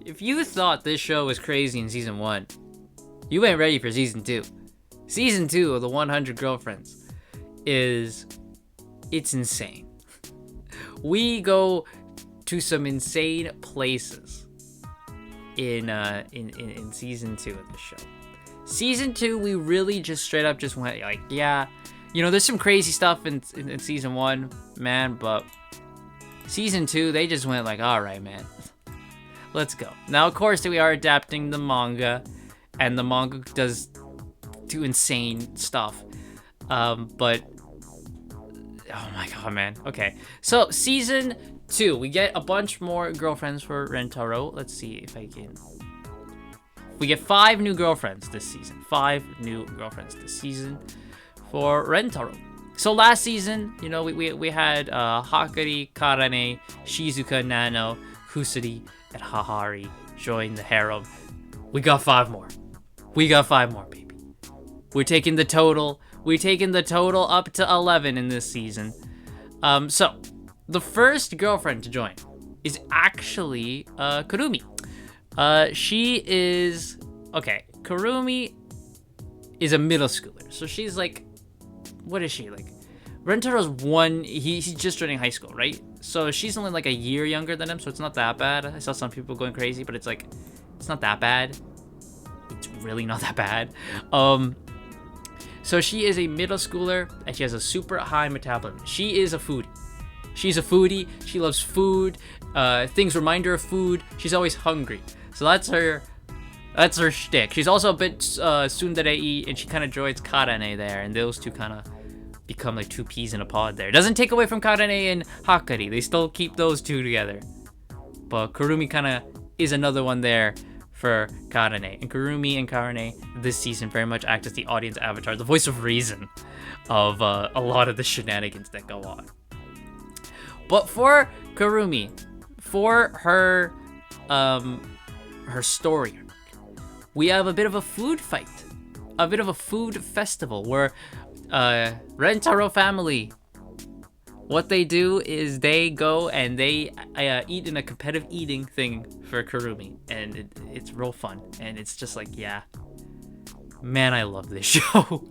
if you thought this show was crazy in season 1, you ain't ready for season 2. Season 2 of the 100 Girlfriends it's insane. We go to some insane places in season 2 of the show. Season 2, we really just straight up just went like, yeah, there's some crazy stuff in season 1, man, but season 2, they just went like, all right, man, let's go. Now, of course, we are adapting the manga, and the manga does do insane stuff, but oh my god, man. Okay, so season 2, we get a bunch more girlfriends for Rentaro. Let's see if I can. We get 5 new girlfriends this season. 5 new girlfriends this season for Rentaro. So last season, we had Hakari, Karane, Shizuka, Nano, Kusuri, and Hahari join the harem. We got 5 more. We got 5 more, baby. We're taking the total up to 11 in this season. So the first girlfriend to join is actually Kurumi. Kurumi is a middle schooler. So she's like, what is she like? Rentaro's 1, he's just joining high school, right? So she's only like a year younger than him, so it's not that bad. I saw some people going crazy, but it's like, it's not that bad. It's really not that bad. So she is a middle schooler, and she has a super high metabolism. She is a foodie. She's a foodie. She loves food. Things remind her of food. She's hungry. So that's her shtick. She's also a bit tsundere-y, and she kind of joins Karane there, and those two kind of become like 2 peas in a pod there. It doesn't take away from Karane and Hakari. They still keep those 2 together. But Kurumi kind of is another one there for Karane. And Kurumi and Karane this season very much act as the audience avatar, the voice of reason of a lot of the shenanigans that go on. But for Kurumi, for her story, we have a bit of a food fight, a bit of a food festival where Rentaro family, what they do is they go and they eat in a competitive eating thing for Kurumi, and it's real fun, and it's just like, yeah, man, I love this show.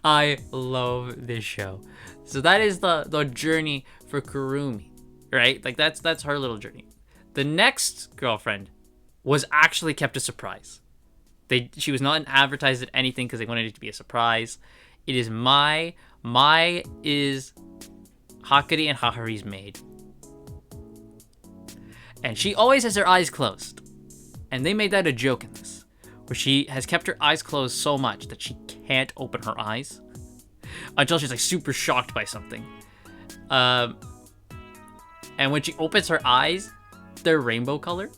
I love this show. So that is the journey for Kurumi, right? Like that's her little journey. The next girlfriend was actually kept a surprise. She was not advertised at anything because they wanted it to be a surprise. It is Mai. Mai is Hakari and Hahari's maid. And she always has her eyes closed. And they made that a joke in this, where she has kept her eyes closed so much that she can't open her eyes until she's like super shocked by something. And when she opens her eyes, they're rainbow colored.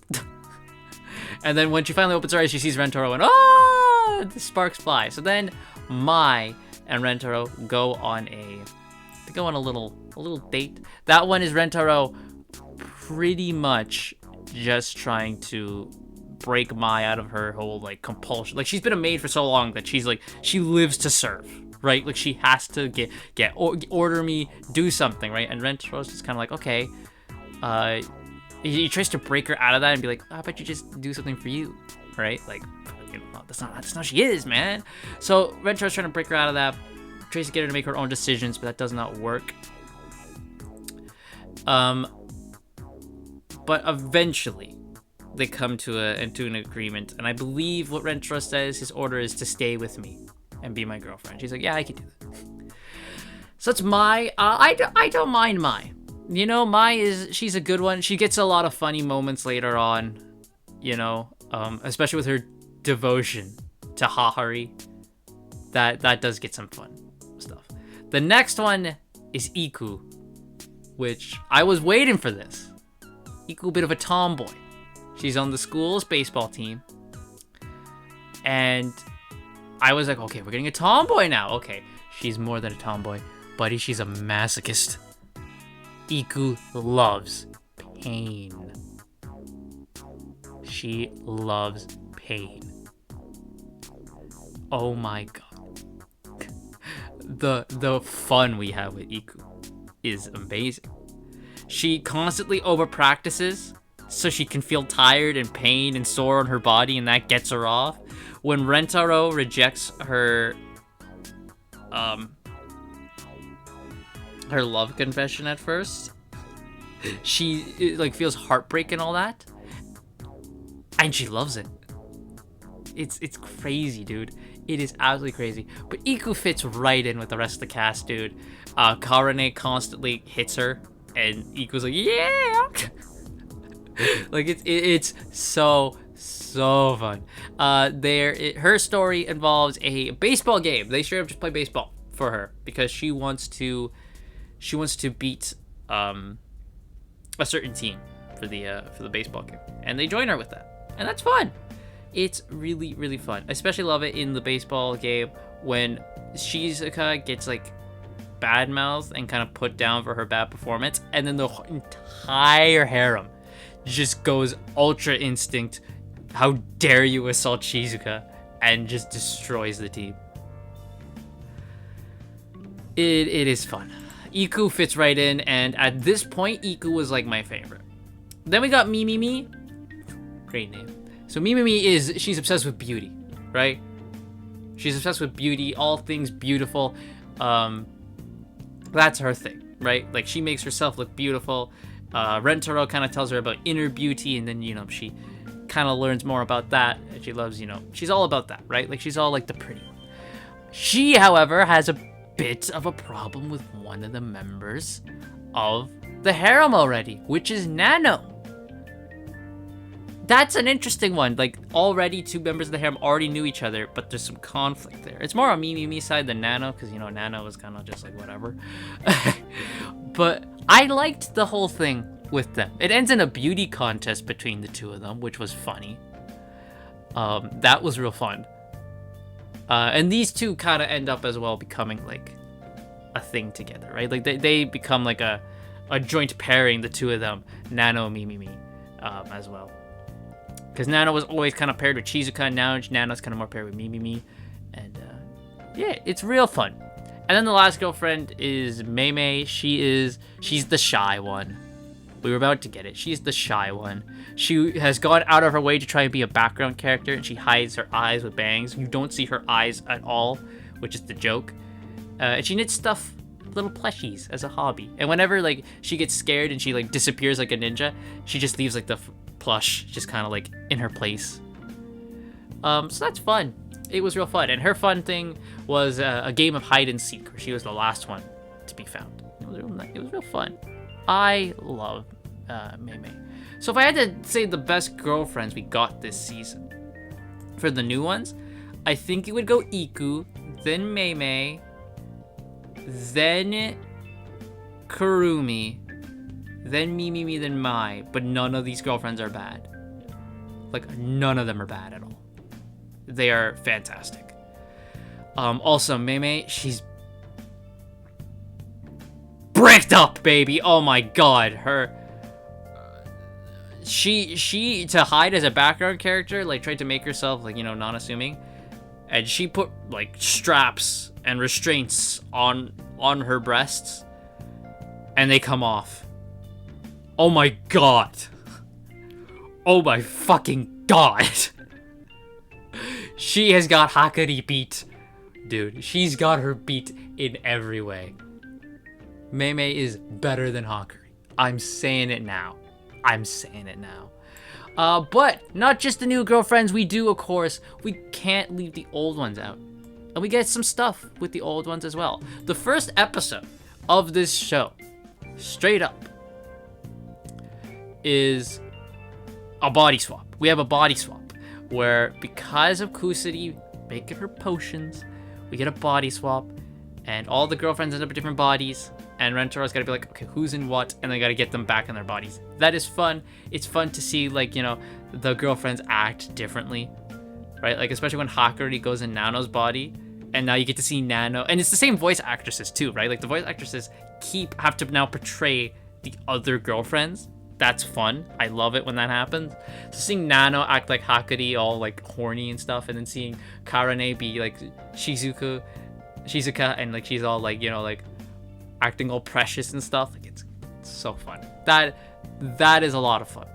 And then when she finally opens her eyes, she sees Rentaro and the sparks fly. So then Mai and Rentaro go on a little date. That one is Rentaro pretty much just trying to break Mai out of her whole like compulsion. Like, she's been a maid for so long that she lives to serve, right? Like, she has to order me, do something, right? And Rentaro's just kind of like, okay. He tries to break her out of that and be like, how about you just do something for you, right? Like, that's not how she is, man. So Rentaro's trying to break her out of that, tries to get her to make her own decisions, but that does not work. But eventually they come to an agreement, and I believe what Rentaro says, his order is to stay with me and be my girlfriend. She's like, yeah, I can do that. So it's Mai. I don't mind Mai. Mai she's a good one. She gets a lot of funny moments later on, especially with her devotion to Hahari. That does get some fun stuff. The next one is Iku, which I was waiting for this. Iku, a bit of a tomboy. She's on the school's baseball team. And I was like, okay, we're getting a tomboy now. Okay, she's more than a tomboy. Buddy, she's a masochist. Iku loves pain. She loves pain. Oh my god. The fun we have with Iku is amazing. She constantly over practices so she can feel tired and pain and sore on her body, and that gets her off. When Rentaro rejects her love confession at first, she like feels heartbreak and all that, and she loves it. It's crazy, dude. It is absolutely crazy. But Iku fits right in with the rest of the cast, dude. Karane constantly hits her, and Iku's like, yeah. Like it's so fun. Her story involves a baseball game. They straight up just play baseball for her because she wants to beat a certain team for the baseball game, and they join her with that, and that's fun. It's really, really fun. I especially love it in the baseball game when Shizuka gets like bad mouthed and kind of put down for her bad performance, and then the entire harem just goes ultra instinct. How dare you assault Shizuka, and just destroys the team. It is fun. Iku fits right in, and at this point, Iku was like my favorite. Then we got Mimimi. Great name. So Mimimi she's obsessed with beauty, right? She's obsessed with beauty, all things beautiful. That's her thing, right? Like, she makes herself look beautiful. Rentaro kind of tells her about inner beauty, and then, she kind of learns more about that. And she loves, she's all about that, right? Like, she's all like the pretty one. She, however, has a bit of a problem with one of the members of the harem already, which is Nano. That's an interesting one. Like, already two members of the harem already knew each other, but there's some conflict there. It's more on Mimimi side than Nano, because, Nano was kind of just like, whatever. But I liked the whole thing with them. It ends in a beauty contest between the two of them, which was funny. That was real fun. And these two kind of end up as well becoming, like, a thing together, right? Like, they become, like, a joint pairing, the two of them, Nano and Mimimi, as well. Because Nano was always kind of paired with Shizuka, and now Nano's kind of more paired with Mimimi. And, yeah, it's real fun. And then the last girlfriend is Mei. She's the shy one. We were about to get it. She's the shy one. She has gone out of her way to try and be a background character, and she hides her eyes with bangs. You don't see her eyes at all, which is the joke. And she knits stuff, little plushies, as a hobby. And whenever, like, she gets scared and she, like, disappears like a ninja, she just leaves, like, the plush just kind of, like, in her place. So that's fun. It was real fun. And her fun thing was a game of hide and seek, where she was the last one to be found. It was real fun. I love Mei. So if I had to say the best girlfriends we got this season, for the new ones, I think it would go Iku, then Mei, then Kurumi, then Mimimi, then Mai. But none of these girlfriends are bad. Like, none of them are bad at all. They are fantastic. Also, Mei, she's bricked up, baby. Oh my god, she to hide as a background character, like, tried to make herself, like, non-assuming, and she put, like, straps and restraints on her breasts, and they come off. Oh my god. Oh my fucking god. She has got Hakari beat. Dude, she's got her beat in every way. Mei is better than Hakari. I'm saying it now. But not just the new girlfriends we do, of course. We can't leave the old ones out. And we get some stuff with the old ones as well. The first episode of this show, straight up, is a body swap. We have a body swap where, because of Kusari making her potions, we get a body swap, and all the girlfriends end up in different bodies, and Rentaro's gotta be like, okay, who's in what, and they gotta get them back in their bodies. That is fun. It's fun to see, like, the girlfriends act differently, right? Like, especially when Hakari goes in Nano's body, and now you get to see Nano, and it's the same voice actresses too, right? Like, the voice actresses have to now portray the other girlfriends. That's fun. I love it when that happens. So seeing Nano act like Hakari, all, like, horny and stuff, and then seeing Karane be like Shizuka, and, like, she's all, like, like, acting all precious and stuff. Like, it's so fun. That is a lot of fun.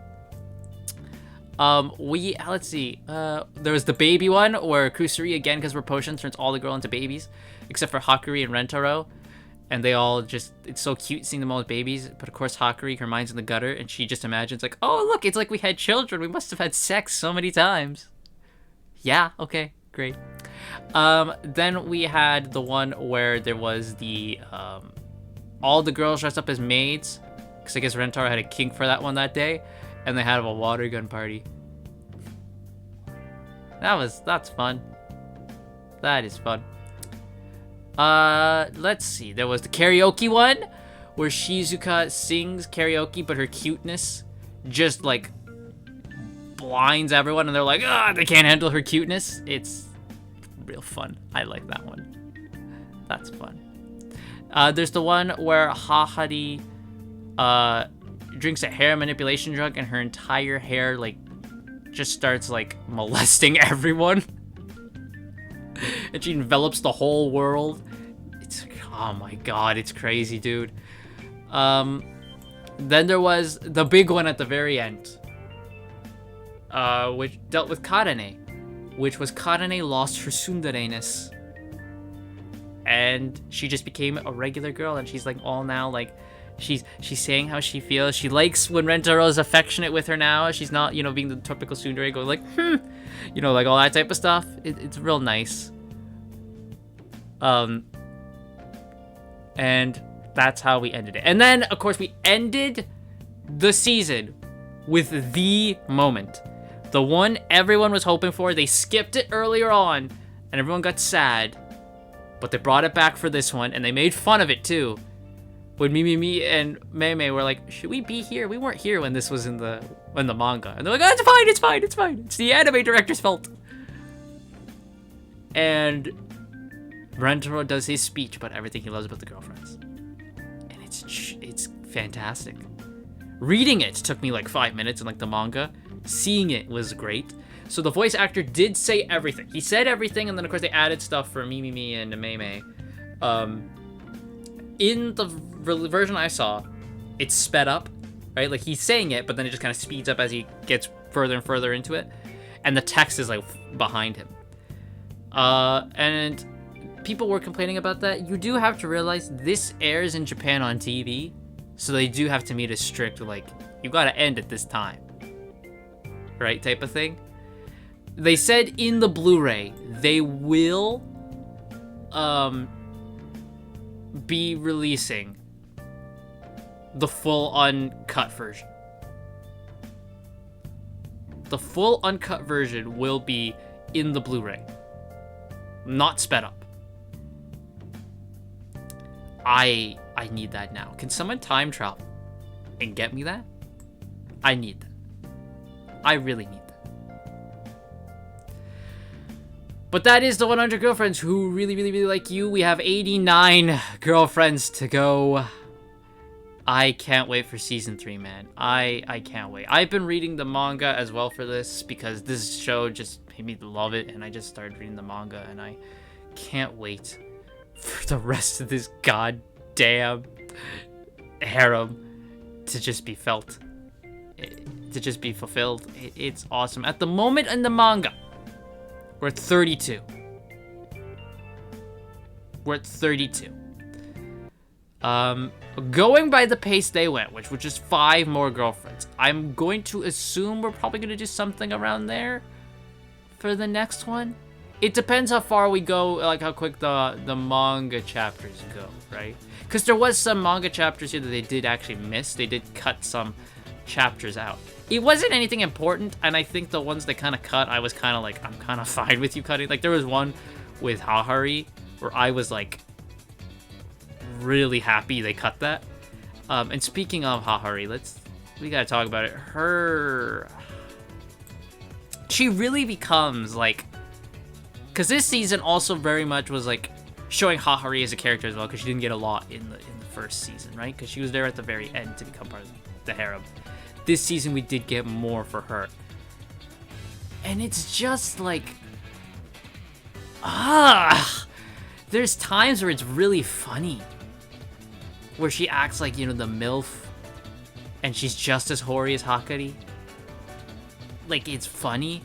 Let's see. There was the baby one where Kusuri, again, because we're potions, turns all the girl into babies, except for Hakuri and Rentaro. And they all just, it's so cute seeing them all as babies. But of course, Hakuri, her mind's in the gutter, and she just imagines, like, oh, look, it's like we had children. We must have had sex so many times. Yeah, okay, great. Then we had the one where there was the, all the girls dressed up as maids, because I guess Rentaro had a kink for that one that day, and they had a water gun party. That's fun. That is fun. Let's see. There was the karaoke one, where Shizuka sings karaoke, but her cuteness just, like, blinds everyone, and they're like, they can't handle her cuteness. It's real fun. I like that one. That's fun. There's the one where Hahari, drinks a hair manipulation drug, and her entire hair, like, just starts, like, molesting everyone. And she envelops the whole world. It's, oh my god, it's crazy, dude. Then there was the big one at the very end, which dealt with Karane, which was Karane lost her tsundere-ness, and she just became a regular girl, and she's like all now, like, she's saying how she feels. She likes when Rentaro is affectionate with her now. She's not, being the typical tsundere, going like, like all that type of stuff. It's real nice. And that's how we ended it. And then, of course, we ended the season with the moment. The one everyone was hoping for. They skipped it earlier on, and everyone got sad. But they brought it back for this one, and they made fun of it, too. When Mimimi and Mei were like, should we be here? We weren't here when this was in the manga. And they're like, oh, it's fine. It's the anime director's fault. And Rentaro does his speech about everything he loves about the girlfriends. And it's fantastic. Reading it took me like 5 minutes in like the manga. Seeing it was great. So the voice actor did say everything. He said everything, and then of course they added stuff for Mimimi and Mei. In the version I saw, it's sped up, right? Like he's saying it, but then it just kind of speeds up as he gets further and further into it, and the text is like behind him. And people were complaining about that. You do have to realize this airs in Japan on TV, so they do have to meet a strict, like, you gotta end at this time, right, type of thing. They said in the Blu-ray they will be releasing the full uncut version. The full uncut version will be in the Blu-ray, not sped up. I need that now. Can someone time travel and get me that? I need that. I really need that. But that is the 100 girlfriends who really, really, really like you. We have 89 girlfriends to go. I can't wait for season 3, man. I can't wait. I've been reading the manga as well for this because this show just made me love it, and I just started reading the manga, and I can't wait for the rest of this goddamn harem to just be felt, to just be fulfilled. It's awesome. At the moment in the manga, we're at 32. We're at 32. Going by the pace they went, which was just 5 more girlfriends, I'm going to assume we're probably going to do something around there for the next one. It depends how far we go, like how quick the manga chapters go, right? Because there was some manga chapters here that they did actually miss. They did cut some chapters out. It wasn't anything important, and I think the ones they kind of cut, I was kind of like, I'm kind of fine with you cutting. Like, there was one with Hahari where I was like really happy they cut that. And speaking of Hahari, we gotta talk about it. She really becomes like, because this season also very much was like showing Hahari as a character as well, because she didn't get a lot in the first season, right? Because she was there at the very end to become part of the harem. This season we did get more for her, and it's just like, there's times where it's really funny, where she acts like, the MILF, and she's just as hoary as Hakari. like, it's funny,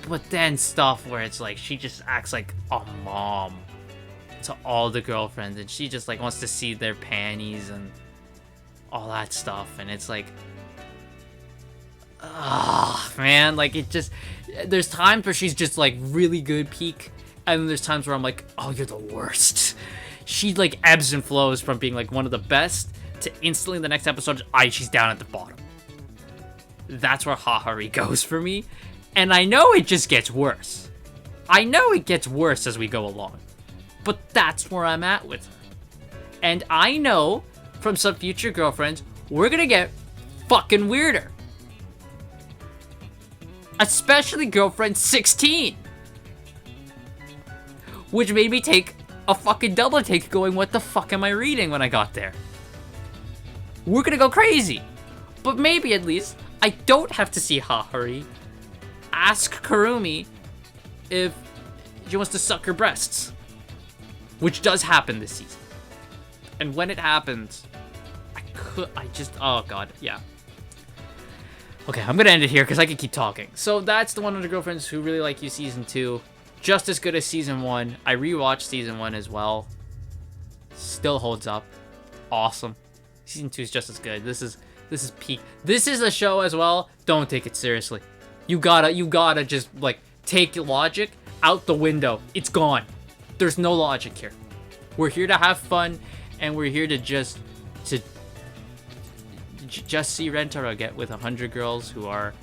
but then stuff where it's like she just acts like a mom to all the girlfriends, and she just like wants to see their panties and all that stuff, and it's like, ah, man, like, it just, there's times where she's just like really good peak, and then there's times where I'm like, oh, you're the worst. She like ebbs and flows from being like one of the best to instantly the next episode, she's down at the bottom. That's where Hahari goes for me, and I know it just gets worse. I know it gets worse as we go along, but that's where I'm at with her. And I know from some future girlfriends, we're gonna get fucking weirder. Especially girlfriend 16. Which made me take a fucking double take going, what the fuck am I reading when I got there? We're gonna go crazy. But maybe at least I don't have to see Hahari ask Kurumi if she wants to suck her breasts. Which does happen this season. And when it happens, oh god, yeah. Okay, I'm gonna end it here because I could keep talking. So that's the 100 Girlfriends Who Really Like You Season 2. Just as good as Season 1. I rewatched Season 1 as well. Still holds up. Awesome. Season 2 is just as good. This is peak. This is a show as well. Don't take it seriously. You gotta just, like, take logic out the window. It's gone. There's no logic here. We're here to have fun, and we're here to just see Rentaro get with 100 girls who are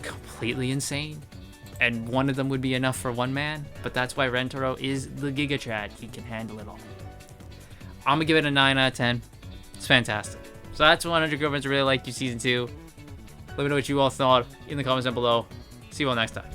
completely insane. And one of them would be enough for one man, but that's why Rentaro is the Giga Chad. He can handle it all. I'm gonna give it a 9 out of 10. It's fantastic. So that's 100 Girlfriends Who Really Like You Season 2. Let me know what you all thought in the comments down below. See you all next time.